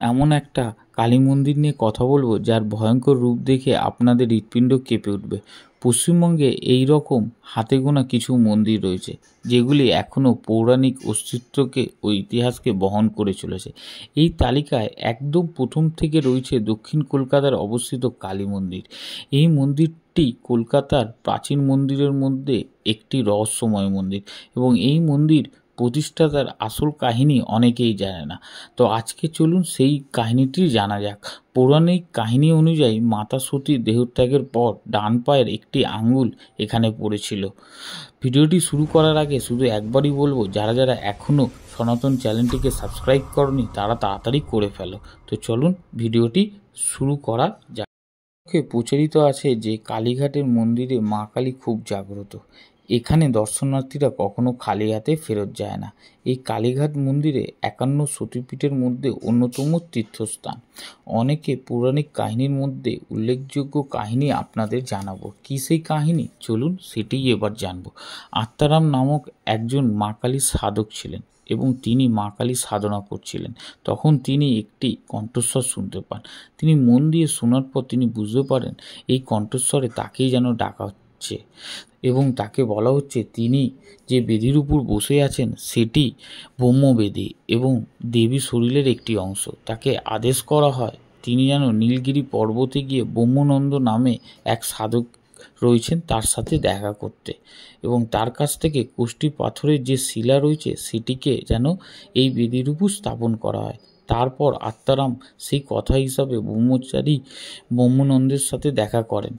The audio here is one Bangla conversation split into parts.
এমন একটা কালী মন্দির নিয়ে কথা বলবো যার ভয়ঙ্কর রূপ দেখে আপনাদের হৃৎপিণ্ড কেঁপে উঠবে। পশ্চিমবঙ্গে এই রকম হাতে গোনা কিছু মন্দির রয়েছে যেগুলি এখনও পৌরাণিক অস্তিত্বকে ও ইতিহাসকে বহন করে চলেছে। এই তালিকায় একদম প্রথম থেকে রয়েছে দক্ষিণ কলকাতার অবস্থিত কালী মন্দির। এই মন্দিরটি কলকাতার প্রাচীন মন্দিরের মধ্যে একটি রহস্যময় মন্দির এবং এই মন্দির প্রতিষ্ঠাতার আসল কাহিনী অনেকেই জানে না। তো আজকে চলুন সেই কাহিনীটি জানা যাক। পৌরাণিক কাহিনী অনুযায়ী মাতা সতীর দেহত্যাগের পর ডান পায়ের একটি আঙ্গুল এখানে পড়েছিল। ভিডিওটি শুরু করার আগে শুধু একবারই বলবো, যারা যারা এখনও সনাতন চ্যানেলটিকে সাবস্ক্রাইব করনি তারা তাড়াতাড়ি করে ফেলো। তো চলুন ভিডিওটি শুরু করা যাক। প্রচলিত আছে যে কালীঘাটের মন্দিরে মা কালী খুব জাগ্রত। এখানে দর্শনার্থীরা কখনো খালি হাতে ফেরত যায় না। এই কালীঘাট মন্দিরে 51 সতীপীঠের মধ্যে অন্যতম তীর্থস্থান। অনেকে পৌরাণিক কাহিনীর মধ্যে উল্লেখযোগ্য কাহিনী আপনাদের জানাবো। কি সেই কাহিনী, চলুন সেটিই এবার জানবো। আত্মারাম নামক একজন মা কালীর সাধক ছিলেন এবং তিনি মা কালীর সাধনা করছিলেন। তখন তিনি একটি কণ্ঠস্বর শুনতে পান। তিনি মন দিয়ে শোনার পর তিনি বুঝতে পারেন এই কণ্ঠস্বরে তাকেই যেন ডাকা হচ্ছে এবং তাকে বলা হচ্ছে তিনি যে বেদির উপর বসে আছেন সেটি ব্রহ্মবেদী এবং দেবী শরীরের একটি অংশ। তাকে আদেশ করা হয় তিনি যেন নীলগিরি পর্বতে গিয়ে ব্রহ্মানন্দ নামে এক সাধক রয়েছেন তার সাথে দেখা করতে এবং তার কাছ থেকে কোষ্ঠী পাথরের যে শিলা রয়েছে সেটিকে যেন এই বেদির উপর স্থাপন করা হয়। তারপর আত্মারাম সেই কথা হিসাবে ব্রহ্মচারী ব্রহ্মানন্দের সাথে দেখা করেন।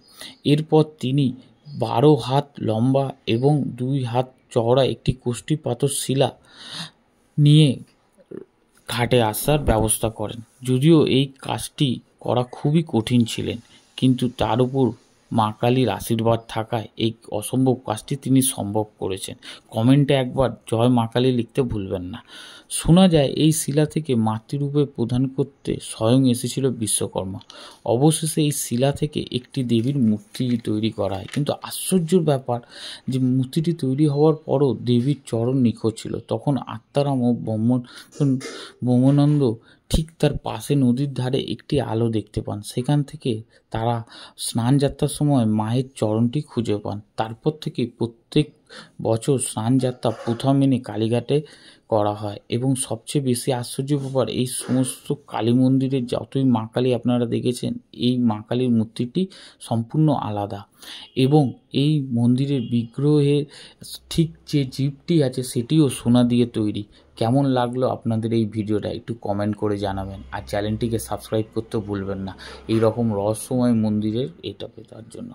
এরপর তিনি 12 হাত লম্বা এবং 2 হাত চওড়া একটি কোষ্ঠী পাথর শিলা নিয়ে ঘাটে আসার ব্যবস্থা করেন। যদিও এই কাজটি করা খুবই কঠিন ছিলেন, কিন্তু তার উপর মা কালীর আশীর্বাদ থাকায় এই অসম্ভব কাজটি তিনি সম্ভব করেছেন। কমেন্টে একবার জয় মা কালী লিখতে ভুলবেন না। শোনা যায় এই শিলা থেকে মাতৃরূপে প্রদান করতে স্বয়ং এসেছিল বিশ্বকর্মা। অবশেষে এই শিলা থেকে একটি দেবীর মূর্তি তৈরি করা হয়, কিন্তু আশ্চর্যের ব্যাপার যে মূর্তিটি তৈরি হওয়ার পরও দেবীর চরণ নিখোঁজ ছিল। তখন আত্মারাম ও ব্রহ্মানন্দ ঠিক তার পাশে নদীর ধারে একটি আলো দেখতে পান। সেখান থেকে তারা স্নান যাত্রার সময় মায়ের চরণটি খুঁজে পান। তারপর থেকে প্রত্যেক বছর স্নান যাত্রা প্রথা মেনে কালীঘাটে করা হয় এবং সবচেয়ে বেশি আশ্চর্য ব্যাপার, এই সমস্ত কালী মন্দিরের যতই মা কালী আপনারা দেখেছেন এই মা কালীর মূর্তিটি সম্পূর্ণ আলাদা এবং এই মন্দিরের বিগ্রহের ঠিক যে জীবটি আছে সেটিও সোনা দিয়ে তৈরি। কেমন লাগলো আপনাদের এই ভিডিওটা একটু কমেন্ট করে জানাবেন আর চ্যানেলটিকে সাবস্ক্রাইব করতে ভুলবেন না এই রকম রহস্যময় মন্দিরের এটা পেতার জন্য।